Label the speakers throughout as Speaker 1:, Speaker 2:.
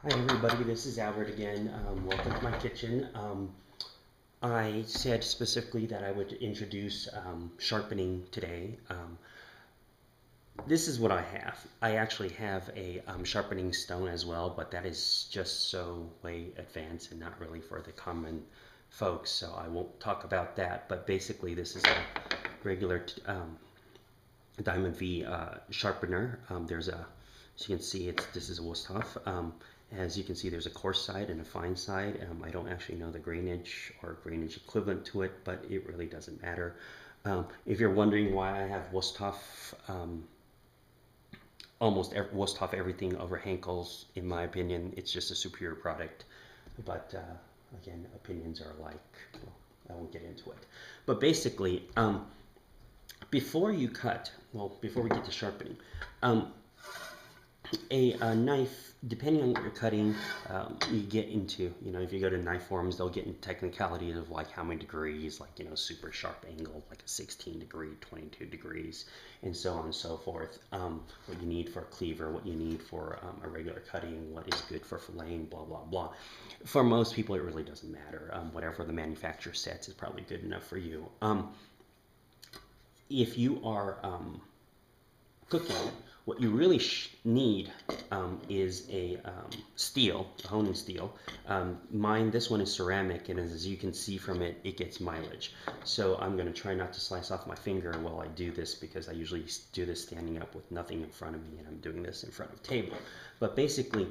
Speaker 1: Hi everybody, this is Albert again. Welcome to my kitchen. I said specifically that I would introduce sharpening today. This is what I have. I actually have a sharpening stone as well, but that is just so way advanced and not really for the common folks, so I won't talk about that. But basically, this is a regular Diamond V sharpener. As you can see, this is a Wusthof. As you can see, there's a coarse side and a fine side. I don't actually know the grainage or grainage equivalent to it, but it really doesn't matter. If you're wondering why I have Wusthof, Wusthof everything over Henkel's, in my opinion, it's just a superior product. But again, opinions are alike. Well, I won't get into it. But basically, before you cut, before we get to sharpening, a knife, depending on what you're cutting, you get into, if you go to knife forums, they'll get into technicalities of like how many degrees, like, super sharp angle, like a 16 degree, 22 degrees, and so on and so forth. What you need for a cleaver, what you need for a regular cutting, what is good for filleting, blah, blah, blah. For most people, it really doesn't matter. Whatever the manufacturer sets is probably good enough for you. If you are cooking, what you really need is a steel, a honing steel. This one is ceramic, and as you can see from it, it gets mileage. So I'm going to try not to slice off my finger while I do this, because I usually do this standing up with nothing in front of me, and I'm doing this in front of a table. But basically,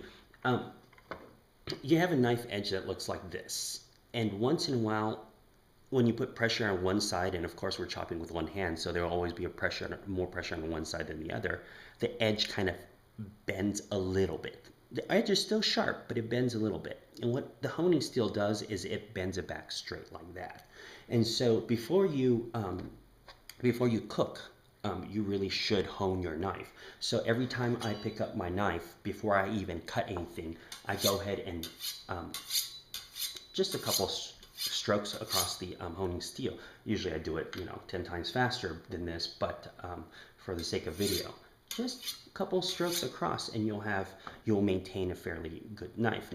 Speaker 1: you have a knife edge that looks like this, and once in a while, when you put pressure on one side, and of course we're chopping with one hand, so there will always be more pressure on one side than the other, the edge kind of bends a little bit. The edge is still sharp, but it bends a little bit. And what the honing steel does is it bends it back straight like that. And so before you cook, you really should hone your knife. So every time I pick up my knife, before I even cut anything, I go ahead and just a couple strokes across the honing steel. Usually I do it, 10 times faster than this, but for the sake of video, just a couple strokes across, and you'll maintain a fairly good knife,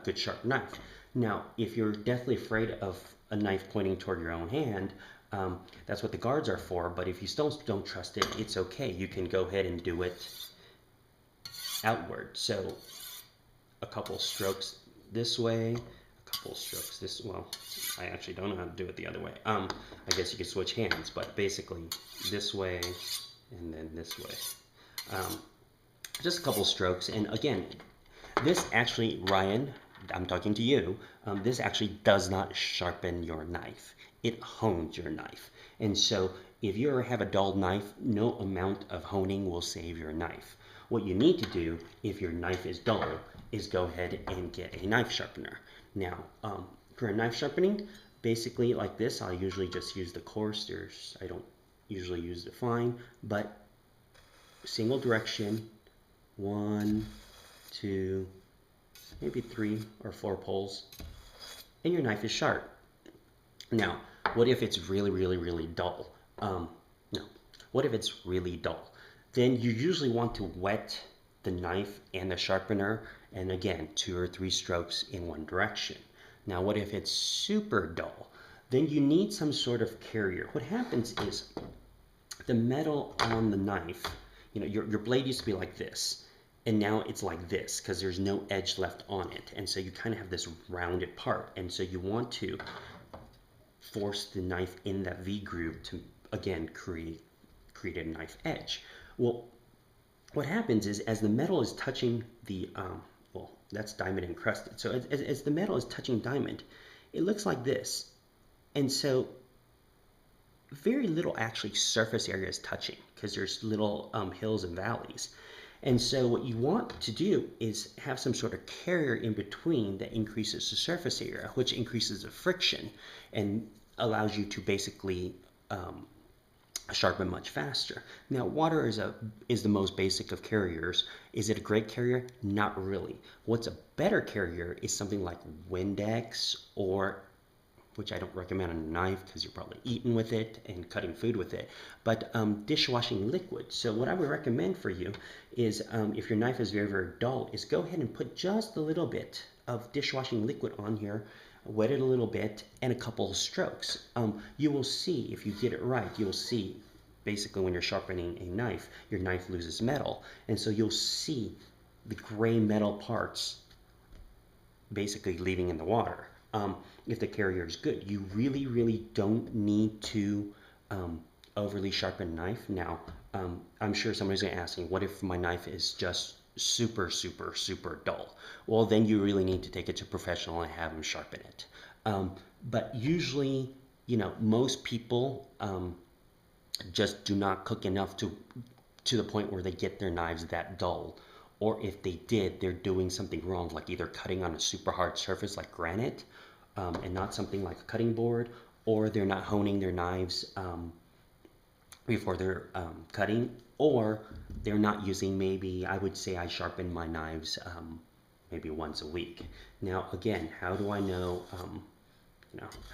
Speaker 1: good sharp knife. Now, if you're deathly afraid of a knife pointing toward your own hand, that's what the guards are for. But if you still don't trust it, it's okay. You can go ahead and do it outward. So a couple strokes this way, couple strokes this, well, I actually don't know how to do it the other way. I guess you could switch hands, but basically this way and then this way. Just a couple strokes, and again, this actually, Ryan, I'm talking to you, this actually does not sharpen your knife. It hones your knife. And so if you ever have a dull knife, no amount of honing will save your knife. What you need to do, if your knife is dull, is go ahead and get a knife sharpener. Now, for a knife sharpening, basically like this, I'll usually just use the coarse. I don't usually use the fine, but single direction, 1, 2, maybe 3 or 4 pulls, and your knife is sharp. Now, what if it's really, really, really dull? What if it's really dull? Then you usually want to wet the knife and the sharpener, and again, 2 or 3 strokes in one direction. Now, what if it's super dull? Then you need some sort of carrier. What happens is the metal on the knife, your blade used to be like this, and now it's like this because there's no edge left on it, and so you kind of have this rounded part, and so you want to force the knife in that V groove to, again, create a knife edge. Well, what happens is as the metal is touching the, that's diamond encrusted. So as the metal is touching diamond, it looks like this. And so very little actually surface area is touching because there's little hills and valleys. And so what you want to do is have some sort of carrier in between that increases the surface area, which increases the friction and allows you to basically sharpen much faster. Now, water is the most basic of carriers. Is it a great carrier? Not really. What's a better carrier is something like Windex or which I don't recommend on a knife because you're probably eating with it and cutting food with it, but dishwashing liquid. So what I would recommend for you is if your knife is very, very dull, is go ahead and put just a little bit of dishwashing liquid on here, wet it a little bit, and a couple of strokes. You will see, if you get it right, you'll see basically when you're sharpening a knife, your knife loses metal. And so you'll see the gray metal parts basically leaving in the water. If the carrier is good, you really, really don't need to overly sharpen a knife. Now, I'm sure somebody's going to ask me, what if my knife is just super, super, super dull? Well, then you really need to take it to a professional and have them sharpen it. But usually, most people just do not cook enough to the point where they get their knives that dull. Or if they did, they're doing something wrong, like either cutting on a super hard surface like granite and not something like a cutting board, or they're not honing their knives before they're cutting, or they're not using, maybe I would say I sharpen my knives maybe once a week. Now again, how do I know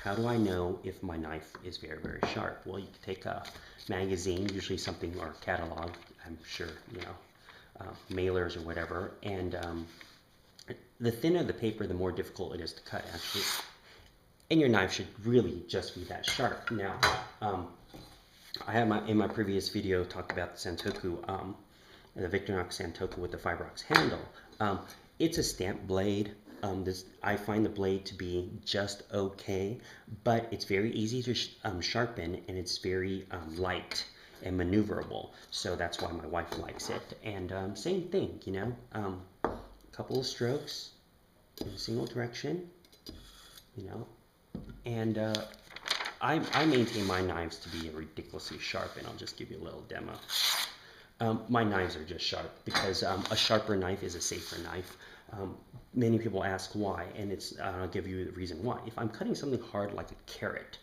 Speaker 1: how do I know if my knife is very, very sharp? Well, you can take a magazine, usually something, or a catalog, I'm sure, mailers or whatever, and the thinner the paper, the more difficult it is to cut, actually. And your knife should really just be that sharp. Now, I have in my previous video talked about the Santoku, the Victorinox Santoku with the Fibrox handle. It's a stamp blade. I find the blade to be just okay, but it's very easy to sharpen, and it's very light and maneuverable. So that's why my wife likes it. And same thing, couple of strokes in a single direction, and I maintain my knives to be ridiculously sharp, and I'll just give you a little demo. My knives are just sharp because a sharper knife is a safer knife. Many people ask why, and I'll give you the reason why. If I'm cutting something hard like a carrot,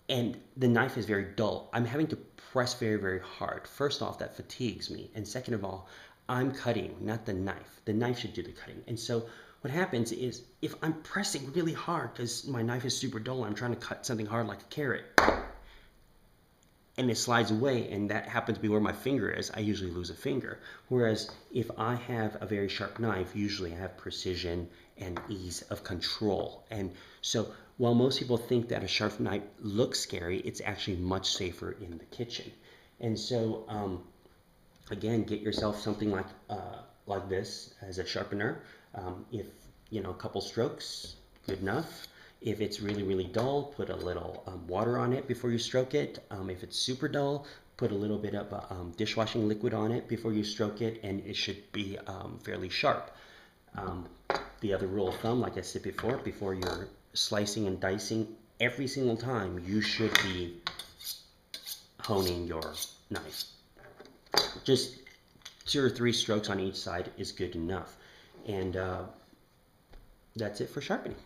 Speaker 1: and the knife is very dull, I'm having to press very, very hard. First off, that fatigues me, and second of all, I'm cutting, not the knife. The knife should do the cutting. And so what happens is, if I'm pressing really hard because my knife is super dull, I'm trying to cut something hard like a carrot, and it slides away, and that happens to be where my finger is, I usually lose a finger. Whereas if I have a very sharp knife, usually I have precision and ease of control. And so while most people think that a sharp knife looks scary, it's actually much safer in the kitchen. And so again, get yourself something like this as a sharpener. If a couple strokes, good enough. If it's really, really dull, put a little water on it before you stroke it. If it's super dull, put a little bit of dishwashing liquid on it before you stroke it, and it should be fairly sharp. The other rule of thumb, like I said before you're slicing and dicing, every single time you should be honing your knife. Just 2 or 3 strokes on each side is good enough. And that's it for sharpening.